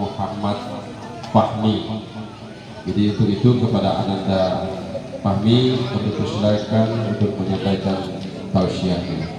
Muhammad Fahmi. Jadi untuk itu kepada Ananda Fahmi kami persilakan untuk menyampaikan tausiahnya.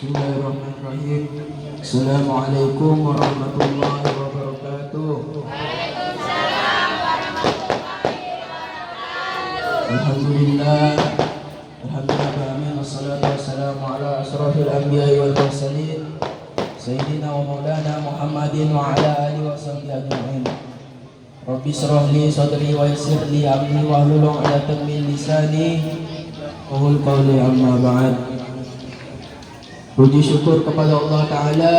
Bismillahirrahmanirrahim. Assalamualaikum warahmatullahi wabarakatuh. Alhamdulillah. Alhamdulillah. Wassalatu wassalamu ala asrafil anbiya'i wal mursalin Sayyidina wa maulana Muhammadin wa ala alihi wa sahbihi ajma'in. Rabbi shrah li sadri wa yassir li amri wa hlul 'uqdatam min lisani yafqahu qawli, amma ba'd. Puji syukur kepada Allah Ta'ala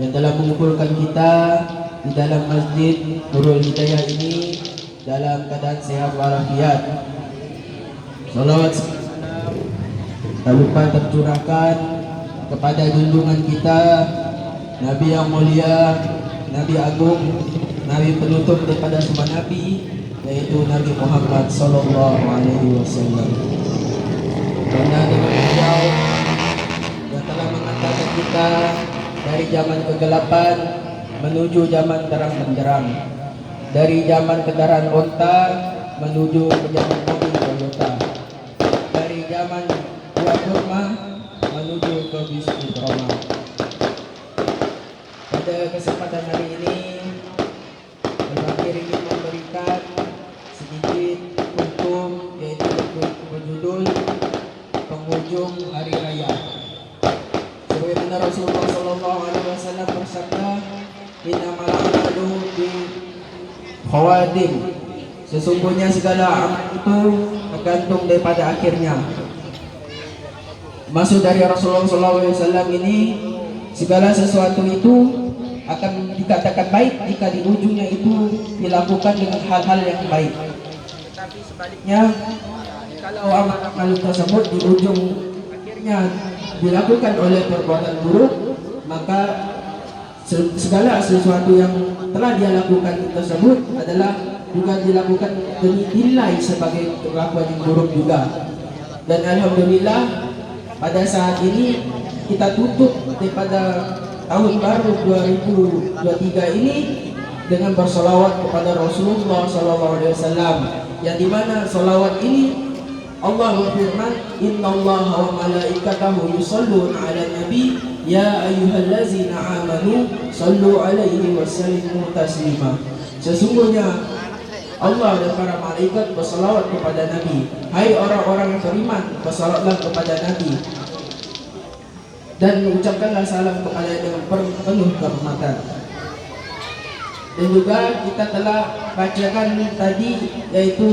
yang telah mengumpulkan kita di dalam Masjid Nurul Hidayah ini dalam keadaan sehat walafiat. Salawat tak lupa tercurahkan kepada junjungan kita, Nabi yang mulia, Nabi agung, Nabi penutup daripada semua Nabi, yaitu Nabi Muhammad Sallallahu Alaihi Wasallam. Karena dengan beliau telah mengantarkan kita dari zaman kegelapan menuju zaman terang benderang, dari zaman kendaraan onta menuju ke zaman mobil Toyota, dari zaman buah kurma menuju ke biskuit Roma. Pada kesempatan hari ini, Al-Fakir ingin memberikan sedikit hukum, yaitu berjudul penghujung hari raya. Sebagaimana Rasulullah Sallallahu Alaihi Wasallam bersabda, "Innamal a'malu bi khawatim." Sesungguhnya segala amal itu tergantung daripada akhirnya. Maksud dari Rasulullah Sallallahu Alaihi Wasallam ini, segala sesuatu itu akan dikatakan baik jika di ujungnya itu dilakukan dengan hal-hal yang baik. Tapi sebaliknya, kalau amal-amal tersebut di ujung akhirnya dilakukan oleh perbuatan buruk, maka segala sesuatu yang telah dia lakukan tersebut adalah juga dilakukan dinilai sebagai perlakuan yang buruk juga. Dan alhamdulillah pada saat ini kita tutup daripada tahun baru 2023 ini dengan bersolawat kepada Rasulullah SAW, yang dimana solawat ini Allah berfirman, "Innallaha wa malaikatahu yusholluna 'alan nabi ya ayyuhallazina amanu shallu 'alaihi wa sallimu taslima." Sesungguhnya Allah dan para malaikat bersalawat kepada Nabi. Hai orang-orang yang beriman, bersalawatlah kepada Nabi dan ucapkanlah salam kepada dengan penuh kehormatan. Dan juga kita telah bacakan tadi, yaitu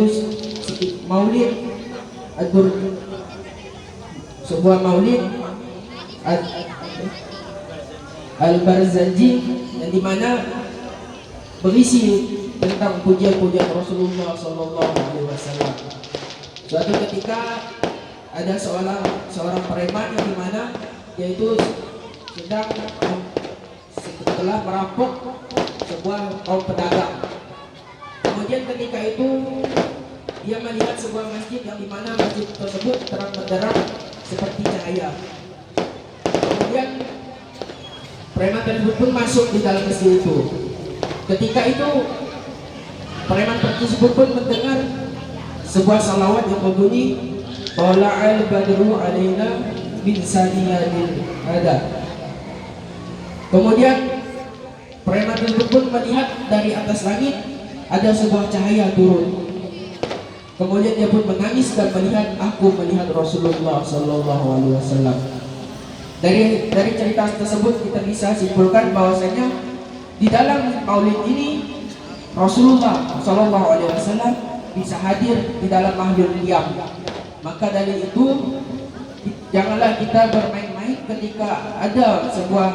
Maulid sebuah maulid Al-Barzanji, yang dimana berisi tentang pujian-pujian Rasulullah Sallallahu Alaihi Wasallam. Suatu ketika ada seorang preman yang dimana yaitu sedang setelah merampok sebuah kaum pedagang. Kemudian ketika itu dia melihat sebuah masjid yang dimana masjid tersebut terang benderang seperti cahaya. Kemudian preman tersebut pun masuk di dalam masjid itu. Ketika itu preman tersebut pun mendengar sebuah salawat yang berbunyi, "Tala'al badru alaina min saniyadil hada." Kemudian preman tersebut pun melihat dari atas langit ada sebuah cahaya turun. Kemudian dia pun menangis dan melihat, "Aku melihat Rasulullah Sallallahu Alaihi Wasallam." Dari cerita tersebut kita bisa simpulkan bahwasanya di dalam maulid ini Rasulullah Sallallahu Alaihi Wasallam bisa hadir di dalam mahlul qiyam. Maka dari itu janganlah kita bermain-main ketika ada sebuah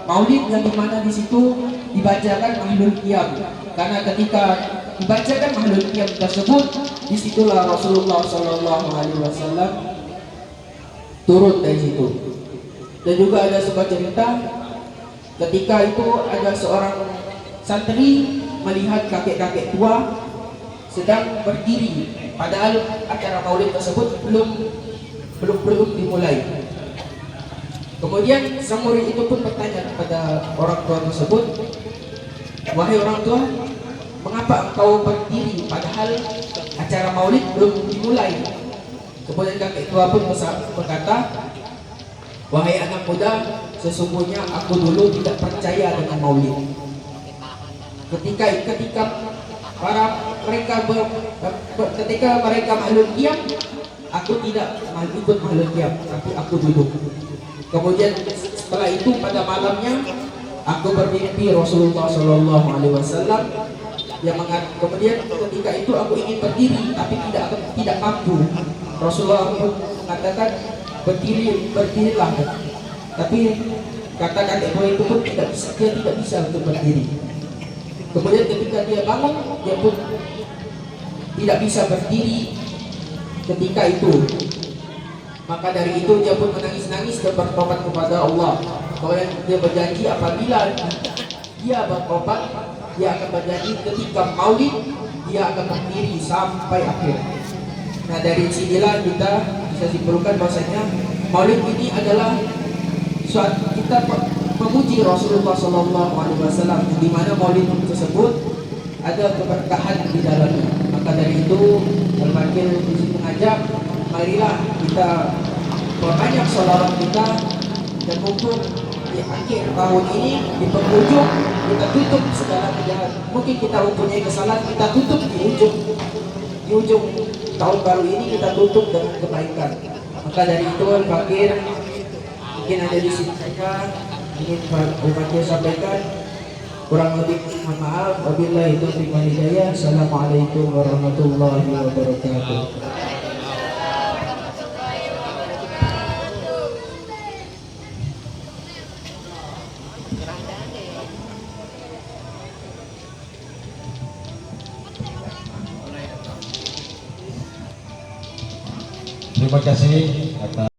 maulid yang dimana di situ dibacakan Ahlul Qiyam, karena ketika dibacakan Ahlul Qiyam tersebut, disitulah Rasulullah SAW turun dari situ. Dan juga ada sebuah cerita ketika itu ada seorang santri melihat kakek-kakek tua sedang berdiri, padahal acara maulid tersebut belum dimulai. Kemudian sang murid itu pun bertanya kepada orang tua tersebut, "Wahai orang tua, mengapa engkau berdiri padahal acara maulid belum dimulai?" Kemudian kakek tua pun berkata, "Wahai anak muda, sesungguhnya aku dulu tidak percaya dengan maulid. Ketika mereka Ahlul Qiyam, aku tidak ikut Ahlul Qiyam, tapi aku duduk. Kemudian setelah itu pada malamnya aku bermimpi Rasulullah SAW yang kemudian ketika itu aku ingin berdiri tapi tidak mampu. Rasulullah pun mengatakan berdirilah. Tapi kata kakek tua itu pun dia tidak bisa untuk berdiri. Kemudian ketika dia bangun, dia pun tidak bisa berdiri ketika itu. Maka dari itu dia pun menangis-nangis dan bertobat kepada Allah. Kemudian dia berjanji apabila dia bertobat, dia akan berjanji ketika maulid dia akan berdiri sampai akhir. Nah, dari sinilah kita bisa simpulkan bahwasanya maulid ini adalah suatu kita memuji Rasulullah SAW, di mana maulid tersebut ada keberkahan di dalamnya. Maka dari itu Al-Fakir di sini mengajak, marilah kita perbanyak sholawat kita, dan mumpung di akhir tahun ini di penghujung kita tutup segala kejahatan. Mungkin kita mempunyai kesalahan, kita tutup di ujung tahun baru ini, kita tutup dengan kebaikan. Maka dari itu Al-Fakir mungkin ada di sini saja ingin Al-Fakir sampaikan. Kurang lebih mohon maaf. Wabillahi taufiq wal hidayah. Assalamualaikum warahmatullahi wabarakatuh. Terima kasih atas